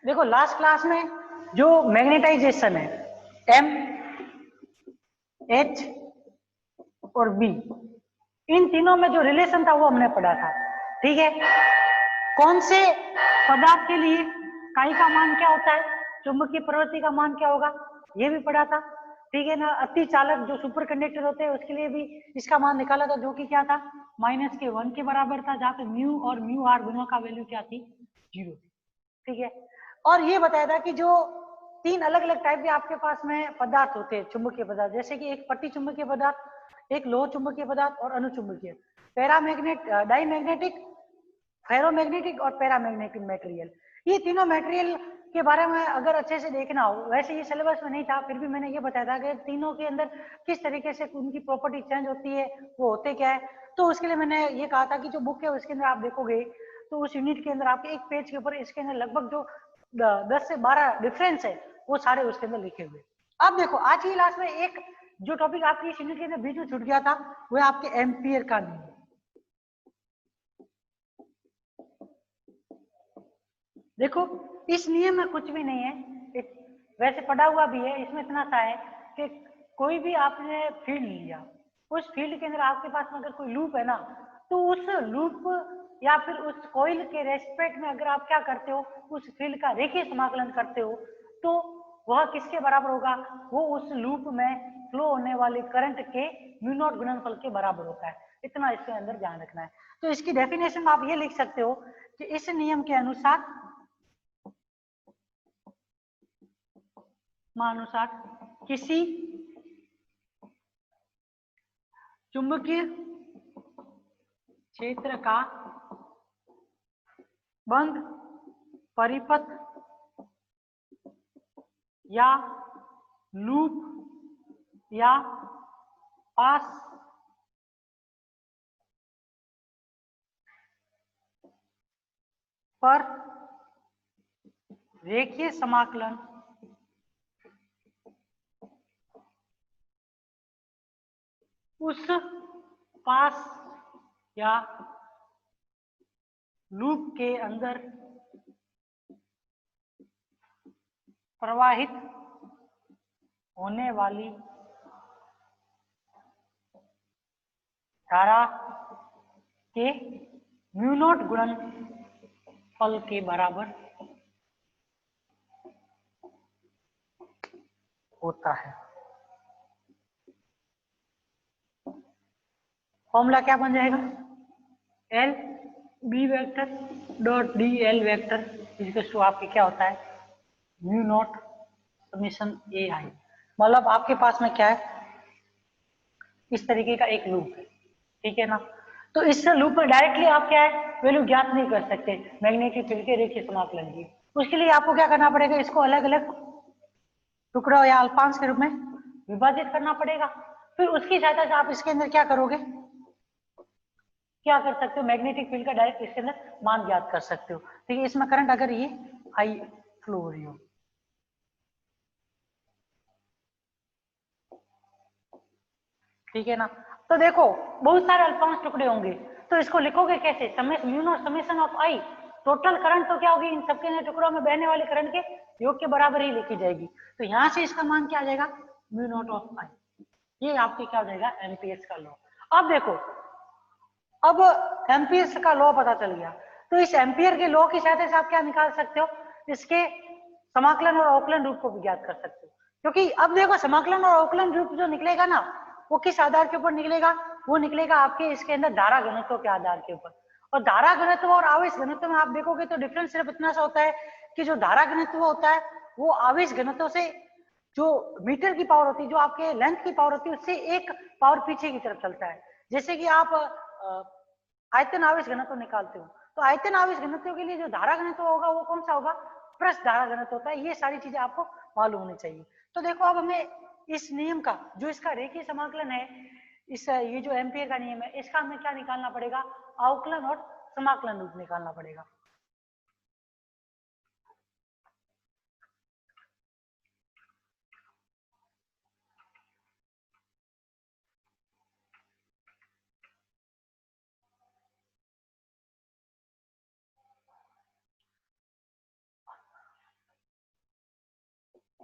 देखो last class में जो मैग्नेटाइजेशन है एम, एच और बी, इन तीनों में जो रिलेशन था वो हमने पढ़ा था। ठीक है, कौन से पदार्थ के लिए काई का मान क्या होता है, चुंबकीय प्रवृत्ति का मान क्या होगा, ये भी पढ़ा था। ठीक है ना, अति चालक जो सुपर कंडक्टर होते हैं उसके लिए भी इसका मान निकाला था, जो कि क्या था, -1 के बराबर था, जहां पे म्यू और म्यू आर दोनों का वैल्यू क्या थी, 0 थी। ठीक है, और ये बताया था कि जो 3 अलग अलग टाइप के आपके पास में पदार्थ होते हैं चुंबकीय पदार्थ, जैसे कि एक पट्टी चुंबकीय पदार्थ, एक लोह चुंबकीय पदार्थ और अनुचुंबकीय, डाईमैग्नेटिक, फेरोमैग्नेटिक और पैरामैग्नेटिक मटेरियल। ये तीनों मटेरियल के बारे में अगर अच्छे से देखना हो, वैसे ये सिलेबस में नहीं था, फिर भी मैंने ये बताया था कि तीनों के अंदर किस तरीके से उनकी प्रॉपर्टी चेंज होती है, वो होते क्या है। तो उसके लिए मैंने ये कहा था कि जो बुक है उसके अंदर आप देखोगे तो उस यूनिट के अंदर आपके एक पेज के ऊपर इसके अंदर लगभग जो 10 से 12 डिफरेंस है वो सारे उसके अंदर लिखे हुए। अब देखो आज की क्लास में एक जो टॉपिक आपकी इस यूनिट के अंदर बीच में छूट गया था वो आपके एम्पियर का नियम। देखो इस नियम में कुछ भी नहीं है, वैसे पढ़ा हुआ भी है, इसमें इतना सा है कि कोई भी आपने फील्ड लिया, उस फील्ड के अंदर आपके पास में अगर कोई लूप है ना, तो उस लूप या फिर उस कॉइल के रेस्पेक्ट में अगर आप क्या करते हो, उस फील्ड का रेखीय समाकलन करते हो, तो वह किसके बराबर होगा, वो उस लूप में फ्लो होने वाले करंट के म्यू नॉट गुणनफल के बराबर होता है। इतना इसके अंदर ध्यान रखना है। तो इसकी डेफिनेशन में आप ये लिख सकते हो कि इस नियम के अनुसार किसी चुंबकीय क्षेत्र का बंद परिपथ या लूप या पास पर रेखीय समाकलन उस पास या लूप के अंदर प्रवाहित होने वाली धारा के म्यू नॉट गुणनफल के बराबर होता है। फॉर्मूला क्या बन जाएगा, L B vector dot D L vector equal to आपके क्या होता है, mu naught summation A I. मतलब आपके पास में क्या है, इस तरीके का एक लूप है, ठीक है ना। तो इस लूप में डायरेक्टली आप क्या है, वैल्यू ज्ञात नहीं कर सकते मैग्नेटिक फील्ड के रेखीय समाकलन की। उसके लिए आपको क्या करना पड़ेगा, इसको अलग अलग टुकड़ों या अल्पांश के रूप में विभाजित करना पड़ेगा। फिर उसकी सहायता से आप इसके अंदर क्या करोगे, क्या कर सकते हो, मैग्नेटिक फील्ड का डायरेक्ट इसके अंदर मान ज्ञात कर सकते हो। ठीक है, इसमें करंट अगर ये आई फ्लो हो रही हो, ठीक है ना। तो देखो बहुत सारे अल्पांश टुकड़े होंगे, तो इसको लिखोगे कैसे, mu naught summation of I, total current तो क्या होगी, इन सबके टुकड़ों में बहने वाले करंट के योग के बराबर ही लिखी जाएगी। तो यहां से इसका मान क्या आ जाएगा, म्यू नॉट ऑफ आई। ये आपके क्या हो जाएगा, एम्पियर्स का लॉ। अब देखो, अब एम्पियर्स का लॉ पता चल गया, तो इस एम्पियर के लॉ की सहायता से आप क्या निकाल सकते हो, इसके समाकलन और अवकलन रूप को भी ज्ञात कर सकते हो। क्योंकि अब देखो समाकलन और अवकलन रूप जो निकलेगा ना, वो किस आधार के ऊपर निकलेगा, वो निकलेगा आपके इसके अंदर धारा घनत्व के आधार के ऊपर। और धारा घनत्व और आवेश घनत्व में आप देखोगे तो डिफरेंस सिर्फ इतना सा होता है कि जो धारा घनत्व होता है वो आवेश घनत्व से, जो मीटर की पावर होती है, जो आपके लेंथ की पावर होती है, उससे एक पावर पीछे की तरफ चलता है। जैसे कि आप आयतन आवेश घनत्व निकालते हो, तो आयतन आवेश घनत्व के लिए जो धारा घनत्व होगा वो कौन सा होगा, पृष्ठ धारा घनत्व होता है। ये सारी चीजें आपको मालूम होनी चाहिए। तो देखो अब हमें इस नियम का, जो इसका रेखीय समाकलन है, इस ये जो एम्पियर का नियम है, इसका हमें क्या निकालना पड़ेगा, अवकलन और समाकलन रूप निकालना पड़ेगा।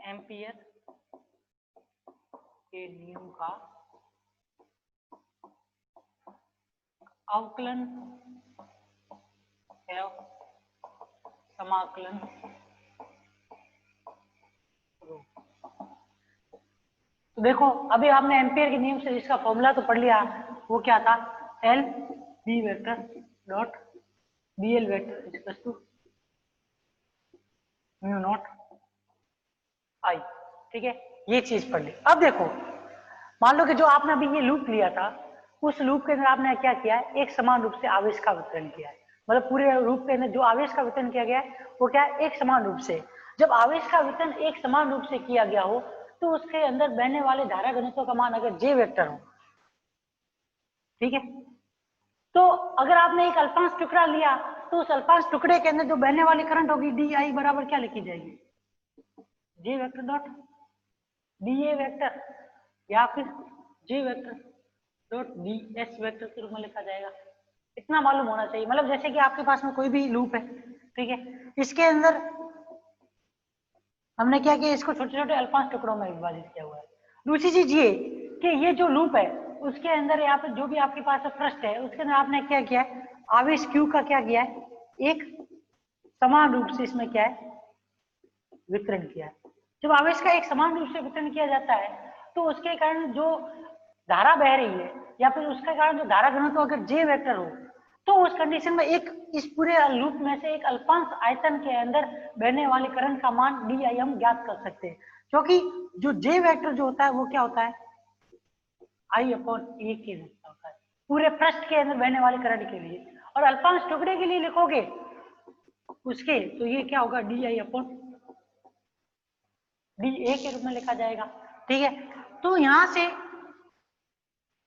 एम्पियर के नियम का अवकलन एवं समाकलन करो। तो देखो अभी आपने एम्पियर के नियम से इसका फॉर्मूला तो पढ़ लिया, वो क्या था, L B vector dot B L vector equal to mu naught I. ठीक है, ये चीज पढ़ ली। अब देखो मान लो कि जो आपने अभी ये लूप लिया था, उस लूप के अंदर आपने क्या किया है, एक समान रूप से आवेश का वितरण किया है। मतलब पूरे लूप के अंदर जो आवेश का वितरण किया गया है वो क्या है, एक समान रूप से। जब आवेश का वितरण एक समान रूप से किया गया हो तो उसके अंदर बहने वाले धारा घनत्व का मान अगर जे वेक्टर हो, ठीक है, तो अगर आपने एक अल्पांश टुकड़ा लिया तो उस अल्पांश टुकड़े के अंदर जो बहने वाली करंट होगी डी आई बराबर क्या लिखी जाएगी, J vector dot D A vector या फिर J vector dot D S vector के रूप में लिखा जाएगा। इतना मालूम होना चाहिए। मतलब जैसे कि आपके पास में कोई भी लूप है, ठीक है, इसके अंदर हमने क्या किया, इसको छोटे छोटे अल्पांश टुकड़ों में विभाजित किया हुआ है। दूसरी चीज ये कि ये जो लूप है उसके अंदर यहाँ पे जो भी आपके पास पृष्ठ है उसके अंदर आपने क्या किया है, आवेश क्यू का क्या किया है, एक समान रूप से इसमें क्या है, वितरण किया है। जब आवेश का एक समान रूप से वितरण किया जाता है तो उसके कारण जो धारा बह रही है या फिर उसके कारण जो धारा घनत्व अगर जे वेक्टर हो तो उस कंडीशन में एक इस पूरे लूप में से एक अल्पांश आयतन के अंदर बहने वाले करंट का मान डी आई हम ज्ञात कर सकते हैं, क्योंकि जो जे वेक्टर जो होता है वो क्या होता है, आई अपॉन ए के रूप में होता है पूरे पृष्ठ के अंदर बहने वाले करंट के लिए। और अल्पांश टुकड़े के लिए लिखोगे उसके तो ये क्या होगा, D I upon D A के रूप में लिखा जाएगा। ठीक है, तो यहां से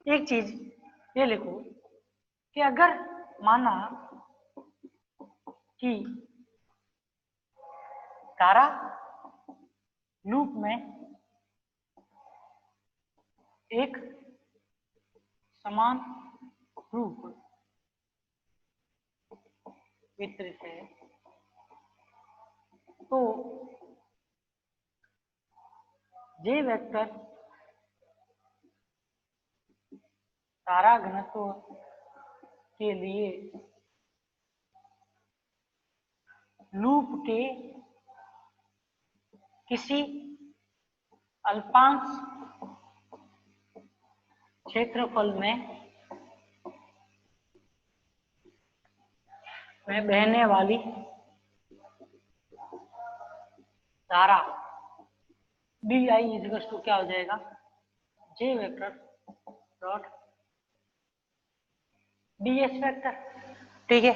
एक चीज ये लिखो कि अगर माना कि धारा लूप में एक समान रूप वितरित है तो जे वेक्टर धारा घनत्व के लिए लूप के किसी अल्पांश क्षेत्रफल में बहने वाली धारा डी आई इज टू क्या हो जाएगा, J vector dot D S vector. ठीक है,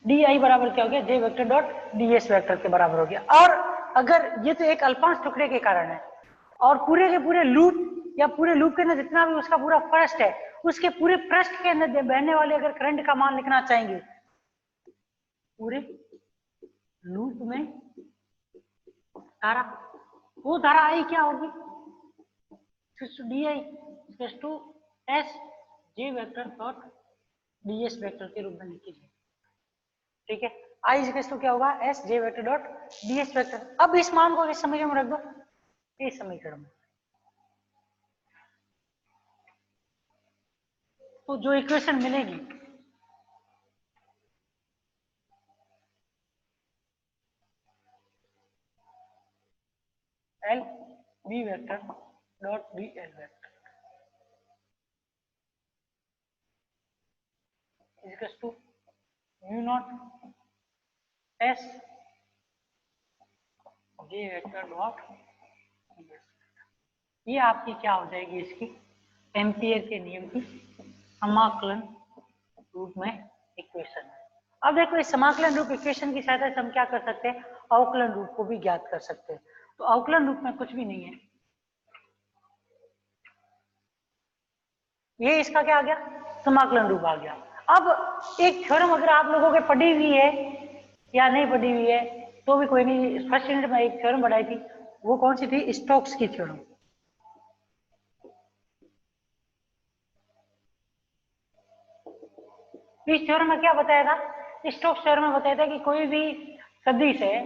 डी आई बराबर क्या हो गया, J vector dot D S vector के बराबर हो गया। और अगर ये तो एक अल्पांश टुकड़े के कारण है और पूरे के पूरे लूप या पूरे लूप के अंदर जितना भी उसका पूरा पृष्ठ है उसके पूरे पृष्ठ के अंदर बहने वाले अगर करंट का मान लिखना चाहेंगे पूरे लूप में धारा, वो धारा आई क्या होगी, D I to S J vector dot D S vector के रूप में लिखी जाए। ठीक है, आई इज टू क्या होगा, S J vector dot D S vector. अब इस मान को इस समीकरण में रख दो, इस समीकरण में तो जो इक्वेशन मिलेगी L B vector dot D L vector is to mu naught S J vector dot D S. ये आपकी क्या हो जाएगी, इसकी एम्पियर के नियम की समाकलन रूप में इक्वेशन है। अब देखो इस समाकलन रूप इक्वेशन की सहायता से हम क्या कर सकते हैं, अवकलन रूप को भी ज्ञात कर सकते हैं। तो अवकलन रूप में कुछ भी नहीं है, ये इसका क्या आ गया, समाकलन रूप आ गया। अब एक थ्योरम अगर आप लोगों के पढ़ी हुई है या नहीं पढ़ी हुई है तो भी कोई नहीं, फर्स्ट यूनिट में एक थ्योरम पढ़ाई थी, वो कौन सी थी, स्टोक्स की थ्योरम। इस थ्योरम में क्या बताया था, स्टोक्स थ्योरम में बताया था कि कोई भी सदिश है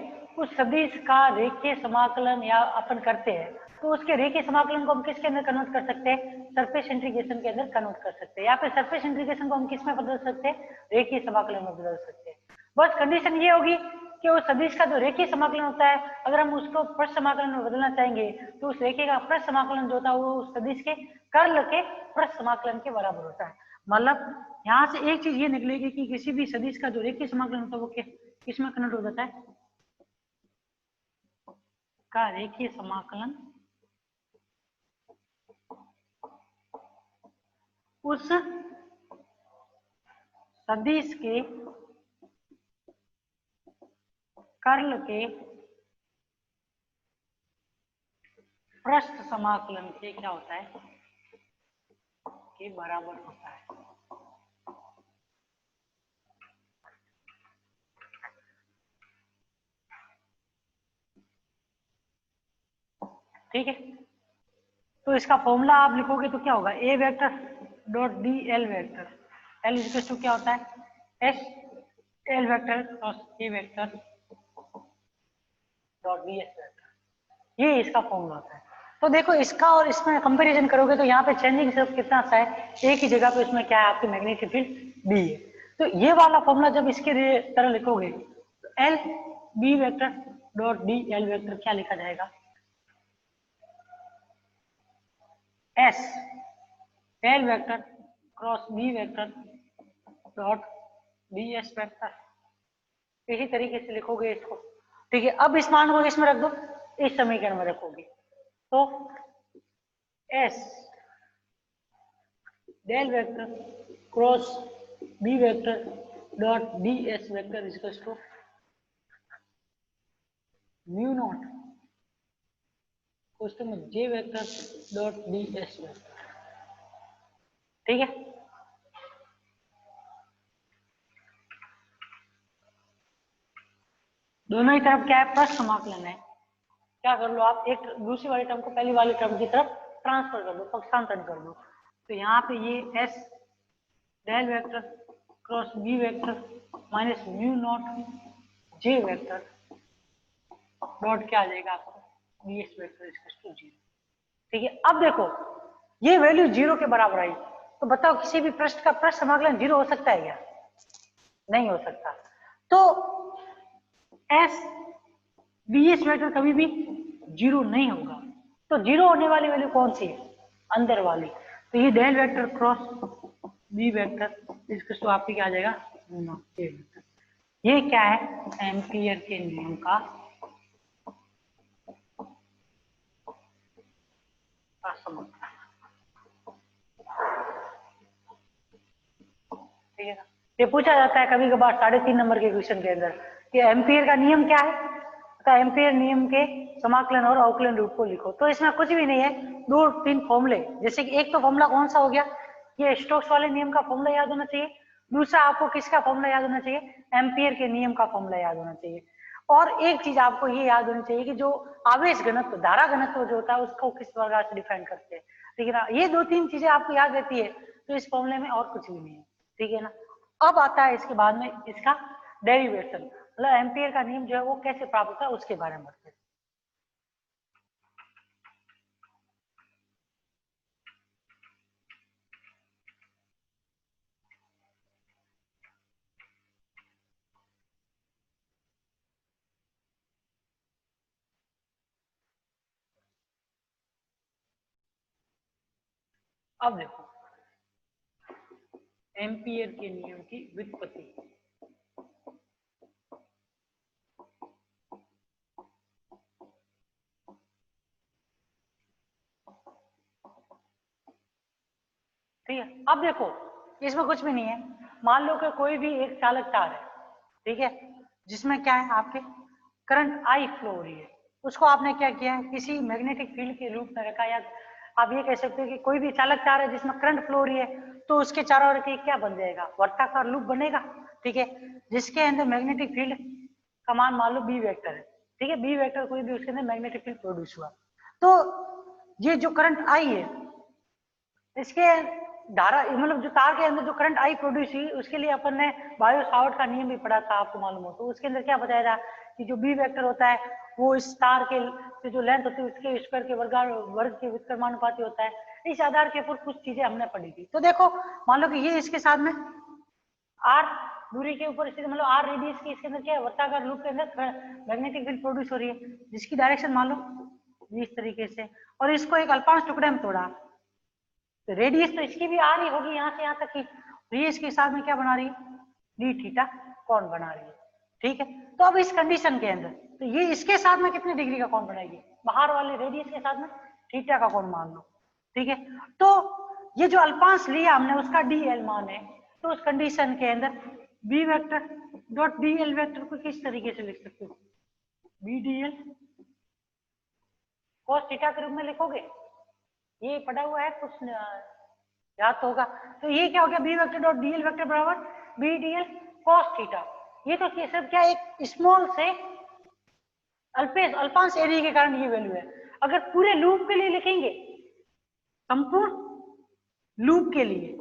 उस सदिश का रेखीय समाकलन या अपन करते हैं, तो उसके रेखीय समाकलन को हम किसके अंदर कन्वर्ट कर सकते हैं? सरफेस इंटीग्रेशन के अंदर कन्वर्ट कर सकते हैं, या फिर सरफेस इंटीग्रेशन को हम किस में बदल सकते हैं? रेखीय समाकलन में बदल सकते हैं। बस कंडीशन ये होगी कि उस सदिश का जो रेखीय समाकलन होता है, अगर हम उसको पृष्ठ समाकलन में बदलना चाहेंगे तो उस रेखीय का पृष्ठ समाकलन जो होता है वो उस सदिश के कर्ल के पृष्ठ समाकलन के बराबर होता है। मतलब यहाँ से एक चीज ये निकलेगी कि किसी भी सदिश का जो रेखीय समाकलन होता है वो किस में कन्वर्ट हो जाता है? का रेखीय समाकलन उस सदिश के कर्ल के पृष्ठ समाकलन के क्या होता है? के बराबर होता है। ठीक है, तो इसका फॉर्मूला आप लिखोगे तो क्या होगा? A vector dot D L vector, L equal to क्या होता है? S L vector cross A vector dot D S vector, ये इसका फॉर्मूला होता है। तो देखो इसका और इसमें कंपैरिजन करोगे तो यहाँ पे चेंजिंग सिर्फ कितना सा है, एक ही जगह पे इसमें क्या है आपकी मैग्नेटिक फील्ड बी है। तो ये वाला फॉर्मूला जब इसके तरह लिखोगे तो L B vector dot D L vector क्या लिखा जाएगा? S L vector cross B vector dot D S vector, इसी तरीके से लिखोगे इसको। ठीक है, अब इस मान को इसमें रख दो, इस समीकरण में रखोगे तो S del vector cross B vector dot D S vector equal to mu naught question में J vector dot D S vector. ठीक है, दोनों ही तरफ क्या है? पृष्ठ समाकलन है। क्या कर लो आप, एक दूसरी वाली टर्म को पहली वाली टर्म की तरफ ट्रांसफर कर दो, पक्षांतरण कर दो। तो यहाँ पे ये S del vector cross B vector minus mu naught J vector dot क्या आ जाएगा आपको? D S vector equal to 0। ठीक है, अब देखो ये वैल्यू 0 के बराबर आई, तो बताओ किसी भी पृष्ठ का पृष्ठ समाकलन 0 हो सकता है क्या? नहीं हो सकता। तो एस बी एस वेक्टर कभी भी 0 नहीं होगा। तो 0 होने वाली वैल्यू कौन सी है? अंदर वाली। तो ये del vector cross B vector इसको तो आपकी क्या आ जाएगा? ये क्या है? एम्पियर के नियम का असमता। ठीक है ना, ये पूछा जाता है कभी कभार 3.5 नंबर के क्वेश्चन के अंदर कि एम्पियर का नियम क्या है, तो एम्पियर नियम के समाकलन और अवकलन रूप को लिखो। तो इसमें कुछ भी नहीं है, 2-3 फॉर्मूले, जैसे कि एक तो फॉर्मूला कौन सा हो गया, ये स्टोक्स वाले नियम का फॉर्मूला याद होना चाहिए। दूसरा आपको किसका फॉर्मूला याद होना चाहिए? एम्पियर के नियम का फॉर्मूला याद होना चाहिए। और एक चीज आपको ये याद होनी चाहिए कि जो आवेश घनत्व, धारा घनत्व जो होता है उसको किस प्रकार से डिफाइन करते हैं। ठीक है ना, ये 2-3 चीजें आपको याद रहती है तो इस फॉर्मूले में और कुछ भी नहीं है। ठीक है ना, अब आता है इसके बाद में इसका डेरिवेशन, मतलब एम्पियर का नियम जो है वो कैसे प्राप्त होता है उसके बारे में बताते हैं। अब देखो एम्पियर के नियम की व्युत्पत्ति। ठीक है, अब देखो इसमें कुछ भी नहीं है, मान लो कि कोई भी एक चालक तार है, ठीक है, जिसमें क्या है आपके करंट आई फ्लो हो रही है, उसको आपने क्या किया है? किसी मैग्नेटिक फील्ड के रूप में रखा, या आप ये कह सकते हो कि कोई भी चालक तार है जिसमें करंट फ्लो हो रही है, तो उसके चारों ओर के क्या बन जाएगा? वर्ताकार लूप बनेगा। ठीक है, जिसके अंदर मैग्नेटिक फील्ड का मान मान लो बी वेक्टर है। ठीक है, बी वेक्टर कोई भी उसके अंदर मैग्नेटिक फील्ड प्रोड्यूस हुआ, तो ये जो करंट आई है इसके धारा, मतलब जो तार के अंदर जो करंट आई प्रोड्यूस हुई, उसके लिए अपन ने बायो सावर्ट का नियम भी पढ़ा था, आपको मालूम हो तो उसके अंदर क्या बताया था कि जो बी वेक्टर होता है वो इस स्टार के जो लेंथ होती है उसके स्क्वायर के वर्ग के व्युत्क्रमानुपाती होता है। इस आधार के ऊपर कुछ चीजें हमने पढ़ी थी। तो देखो मान लो कि ये इसके साथ में आर दूरी के ऊपर स्थित, मतलब आर रेडियस की इसके अंदर क्या है, वर्ताकार लूप के अंदर मैग्नेटिक फील्ड प्रोड्यूस हो रही है, जिसकी डायरेक्शन मान लो इस तरीके से, और इसको एक अल्पांश टुकड़े में तोड़ा, तो रेडियस तो इसकी भी आर ही होगी यहाँ से यहाँ तक की, ये इसके साथ में क्या बना रही है, डी थीटा कोण बना रही है। ठीक है, तो अब इस कंडीशन के अंदर तो ये इसके साथ में कितने डिग्री का कोण बनाएगी, बाहर वाले रेडियस के साथ में थीटा का कोण मान लो। ठीक है, तो ये जो अल्पांश लिया हमने उसका डी एल मान है, तो उस कंडीशन के अंदर B vector dot D L vector को किस तरीके से लिख सकते हो, B D L cos theta के रूप में लिखोगे, ये पढ़ा हुआ है कुछ याद तो होगा। तो ये क्या हो गया, B vector dot D L vector बराबर B D L cos theta. ये तो सिर्फ क्या एक स्मॉल से अल्पांश एरिया के कारण ये वैल्यू है। अगर पूरे लूप के लिए लिखेंगे, संपूर्ण लूप के लिए,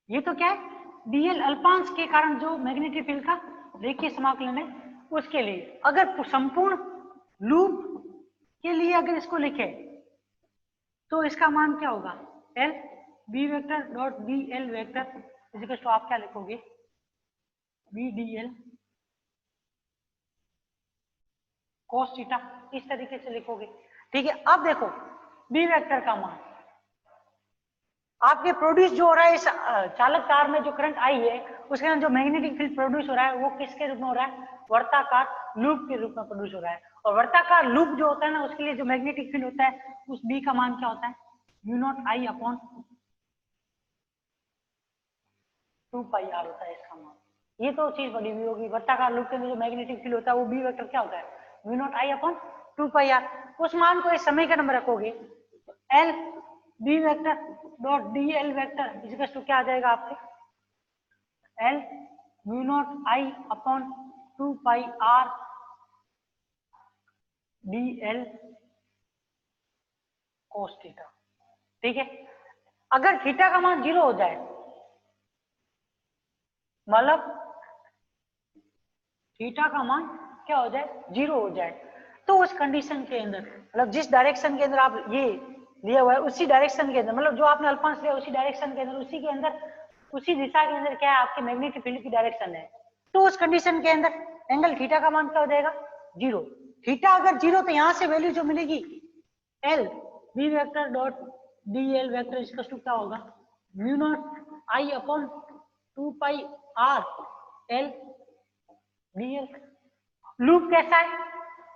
ये तो क्या है, डीएल अल्पांश के कारण जो मैग्नेटिक फील्ड का रेखीय समाकलन है उसके लिए। अगर संपूर्ण लूप के लिए अगर इसको लिखे तो इसका मान क्या होगा, L B vector dot D L vector equal to आप क्या लिखोगे, B D L cos theta, इस तरीके से लिखोगे। ठीक है, अब देखो बी वेक्टर का मान आपके प्रोड्यूस जो हो रहा है इस चालक तार में जो करंट आई है उसके अंदर जो मैग्नेटिक फील्ड प्रोड्यूस हो रहा है वो किसके रूप में हो रहा है, वर्ताकार लूप के रूप में प्रोड्यूस हो रहा है। और वर्ताकार लूप जो होता है ना उसके लिए जो मैग्नेटिक फील्ड होता है उस बी का मान क्या होता है, mu naught I upon 2 pi R होता है इसका मान। ये तो चीज बड़ी हुई होगी, वर्ताकार लूप के अंदर जो मैग्नेटिक फील्ड होता है वो बी वेक्टर क्या होता है, mu naught I upon 2 pi R. उस मान को इस समीकरण में रखोगे, L B vector dot D L vector equal to क्या आ जाएगा आपके, L mu naught I upon 2 pi R D L cos theta. ठीक है, अगर थीटा का मान 0 हो जाए, मतलब थीटा का मान क्या हो जाए, 0 हो जाए, तो उस कंडीशन के अंदर, मतलब जिस डायरेक्शन के अंदर आप ये लिया हुआ है उसी डायरेक्शन के अंदर, मतलब जो आपने अल्पांश लिया उसी डायरेक्शन के अंदर, उसी के अंदर उसी दिशा के अंदर क्या है आपके मैग्नेटिक फील्ड की डायरेक्शन है, तो उस कंडीशन के अंदर एंगल थीटा का मान क्या हो जाएगा, 0। थीटा अगर 0 तो यहां से वैल्यू जो मिलेगी L B vector dot D L vector इसका क्या होगा, mu naught I upon 2 pi R L DL. Loop कैसा है,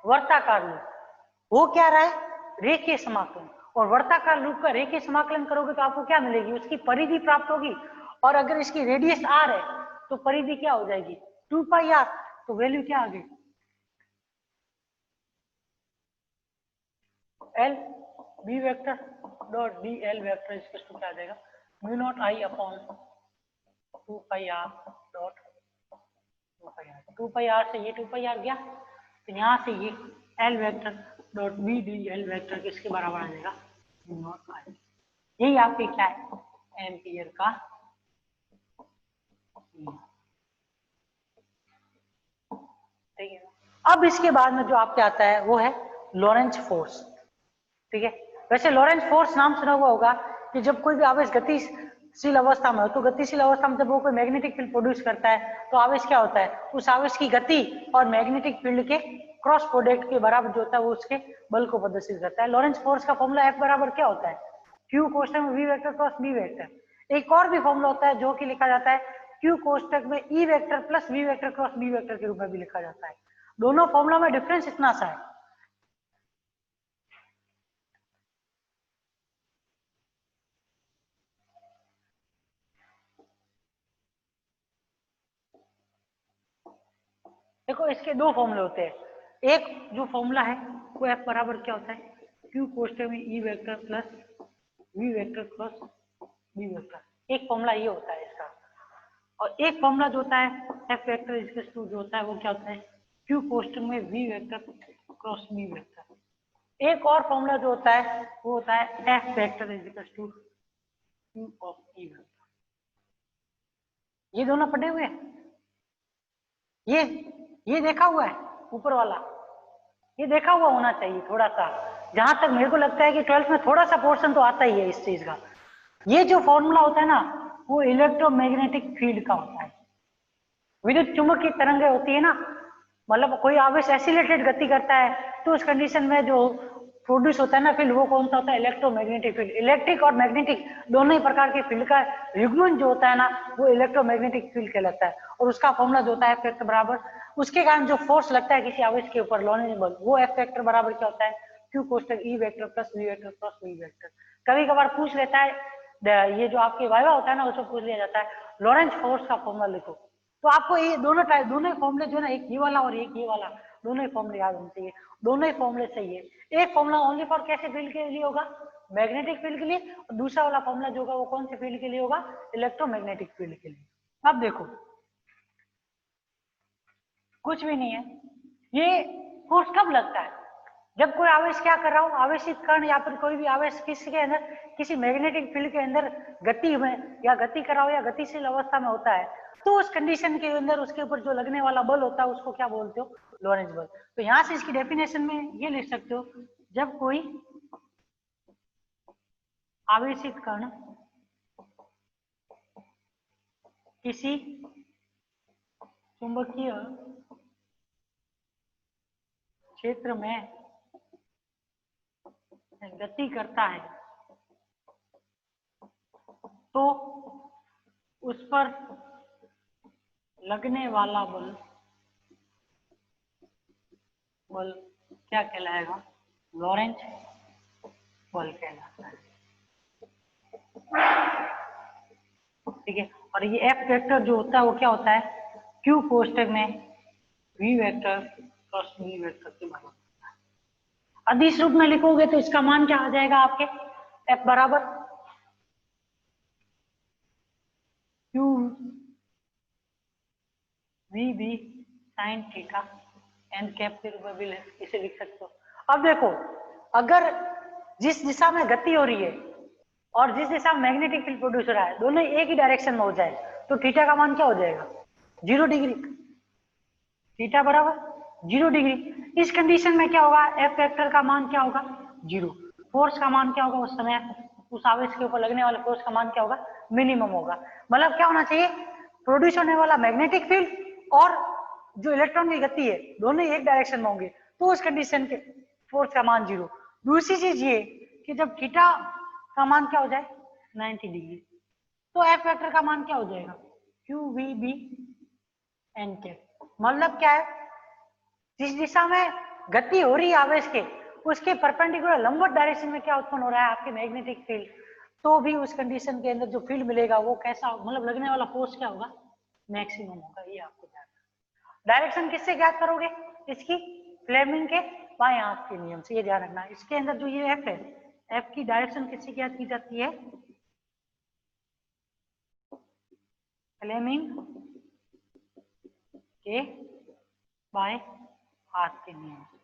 वर्ताकार लूप, वो क्या रहा है, रेखीय समाकलन। और वर्ताकार लूप का रेखीय समाकलन करोगे तो आपको क्या मिलेगी, उसकी परिधि प्राप्त होगी, और अगर इसकी रेडियस आर है तो परिधि क्या हो जाएगी 2 पाई आर, तो वैल्यू क्या आ गई, L B vector dot D L vector इसका क्या आ जाएगा, mu naught I upon 2 pi R dot 2 pi R से ये 2 पाई आर गया, तो यहाँ से ये L vector dot B D L vector किसके बराबर आ जाएगा, म्यू नॉट आई। यही आपके क्या है, एम्पियर का नियम। ठीक है, अब इसके बाद में जो आपके आता है वो है लॉरेंज फोर्स। ठीक है, वैसे लॉरेंज फोर्स नाम सुना हुआ होगा कि जब कोई भी आवेश गतिशील अवस्था में हो, तो गतिशील अवस्था में जब वो कोई मैग्नेटिक फील्ड प्रोड्यूस करता है तो आवेश क्या होता है, उस आवेश की गति और मैग्नेटिक फील्ड के क्रॉस प्रोडक्ट के बराबर जो होता है वो उसके बल को प्रदर्शित करता है। लॉरेंज फोर्स का फॉर्मूला F बराबर क्या होता है, Q कोष्ठक में V vector cross B vector. एक और भी फॉर्मूला होता है जो कि लिखा जाता है Q कोष्ठक में E vector plus V vector cross B vector के रूप में भी लिखा जाता है। दोनों फॉर्मूला में डिफरेंस इतना सा है, देखो इसके दो फॉर्मूले होते हैं। एक जो फॉर्मूला है वो F बराबर क्या होता है, Q कोष्ठक में E vector plus V vector cross B vector, एक फॉर्मूला ये होता है इसका। और एक फॉर्मूला जो होता है F वेक्टर इसके टू जो होता है वो क्या होता है, Q कोष्ठक में V vector cross B vector. एक और फॉर्मूला जो होता है वो होता है F vector is to Q of E vector. ये दोनों पढ़े हुए हैं। ये देखा हुआ है ऊपर वाला, ये देखा हुआ होना चाहिए थोड़ा सा, जहां तक मेरे को लगता है कि 12th में थोड़ा सा पोर्शन तो आता ही है इस चीज का। ये जो फॉर्मूला होता है ना, वो इलेक्ट्रोमैग्नेटिक फील्ड का होता है। विद्युत चुंबकीय तरंगें होती है ना, मतलब कोई आवेश एसिलेटेड गति करता है तो उस कंडीशन में जो प्रोड्यूस होता है ना फील्ड, वो कौन सा होता है? Electromagnetic field. इलेक्ट्रिक और मैग्नेटिक दोनों ही प्रकार के फील्ड का युग्मन जो होता है ना, वो इलेक्ट्रोमैग्नेटिक फील्ड कहलाता है। और उसका फॉर्मूला जो होता है एफ वेक्टर बराबर, उसके कारण जो फोर्स लगता है किसी आवेश के ऊपर लॉरेंज बल, वो एफ वेक्टर बराबर क्या होता है? क्यू कोष्टक E vector plus V vector plus V vector. कभी कभार पूछ लेता है, ये जो आपके वाइवा होता है ना, उसमें पूछ लिया जाता है लॉरेंज फोर्स का फॉर्मूला लिखो। तो आपको ये दोनों टाइप, दोनों ही फॉर्मूले जो है ना, एक ये वाला और एक ये वाला, दोनों ही फॉर्मूले याद होने चाहिए। दोनों ही फॉर्मूले सही है। एक फॉर्मूला ओनली फॉर कैसे फील्ड के लिए होगा? मैग्नेटिक फील्ड के लिए। और दूसरा वाला फॉर्मूला जो होगा वो कौन से फील्ड के लिए होगा? इलेक्ट्रोमैग्नेटिक फील्ड के लिए। अब देखो, कुछ भी नहीं है। ये फोर्स कब लगता है? जब कोई आवेश क्या कर रहा हो, आवेशित कण या फिर कोई भी आवेश किसी के अंदर, किसी मैग्नेटिक फील्ड के अंदर गति में या गति कर रहा हो या गतिशील अवस्था में होता है, तो उस कंडीशन के अंदर उसके ऊपर जो लगने वाला बल होता है उसको क्या बोलते हो? लॉरेंज बल। तो यहां से इसकी डेफिनेशन में ये लिख सकते हो, जब कोई आवेशित कण किसी चुंबकीय क्षेत्र में गति करता है तो उस पर लगने वाला बल क्या कहलाएगा? लॉरेंज बल कहलाता है। ठीक है। और ये एफ वेक्टर जो होता है वो क्या होता है? क्यू कोष्टक में V vector plus V vector के बराबर। अदिश रूप में लिखोगे तो इसका मान क्या आ जाएगा आपके? एफ बराबर Q V B sine theta N cap के रूप में भी इसे लिख सकते हो। अब देखो, अगर जिस दिशा में गति हो रही है और जिस दिशा में मैग्नेटिक फील्ड प्रोड्यूस हो रहा है, दोनों एक ही डायरेक्शन में हो जाए, तो थीटा का मान क्या हो जाएगा? 0 डिग्री। थीटा बराबर 0 डिग्री। इस कंडीशन में क्या होगा? एफ वेक्टर का मान क्या होगा? 0। फोर्स का मान क्या होगा उस समय? उस आवेश के ऊपर लगने वाले फोर्स का मान क्या होगा? मिनिमम होगा। मतलब क्या होना चाहिए? प्रोड्यूस होने वाला मैग्नेटिक फील्ड और जो इलेक्ट्रॉन की गति है, दोनों एक डायरेक्शन में होंगे, तो उस कंडीशन के फोर्स का मान 0। दूसरी चीज ये कि जब थीटा का मान क्या हो जाए? 90 डिग्री, तो एफ वेक्टर का मान क्या हो जाएगा? क्यू वी बी एन के। मतलब क्या है? जिस दिशा में गति हो रही है आवेश के, उसके परपेंडिकुलर लंबवत डायरेक्शन में क्या उत्पन्न हो रहा है? आपके मैग्नेटिक फील्ड। तो भी उस कंडीशन के अंदर जो फील्ड मिलेगा वो कैसा, मतलब लगने वाला फोर्स क्या होगा? मैक्सिमम होगा। ये आपको ध्यान रखना। डायरेक्शन किससे ज्ञात करोगे? इसकी फ्लेमिंग के बाएं हाथ के नियम से। ये ध्यान रखना। इसके अंदर जो ये एफ है, एफ की डायरेक्शन किससे ज्ञात की जाती है? फ्लेमिंग के बाएं हाथ के नियम से।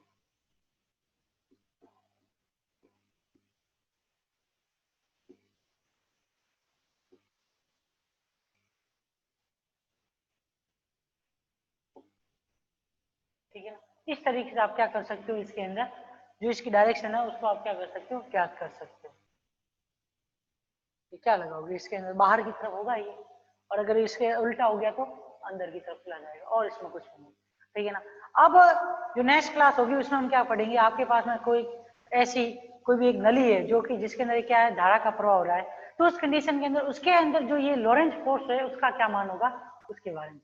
ठीक है ना? इस तरीके से आप क्या कर सकते हो, इसके अंदर जो इसकी डायरेक्शन है उसको आप क्या कर सकते हो? ज्ञात कर सकते हो। ये क्या लगाओगे? इसके अंदर बाहर की तरफ होगा ये, और अगर इसके उल्टा हो गया तो अंदर की तरफ चला जाएगा, और इसमें कुछ नहीं। ठीक है ना? अब जो नेक्स्ट क्लास होगी उसमें हम क्या पढ़ेंगे? आपके पास में कोई ऐसी कोई भी एक नली है जो कि जिसके अंदर क्या है, धारा का प्रवाह हो रहा है, तो उस कंडीशन के अंदर उसके अंदर जो ये लॉरेंज फोर्स है उसका क्या मान होगा, उसके बारे में।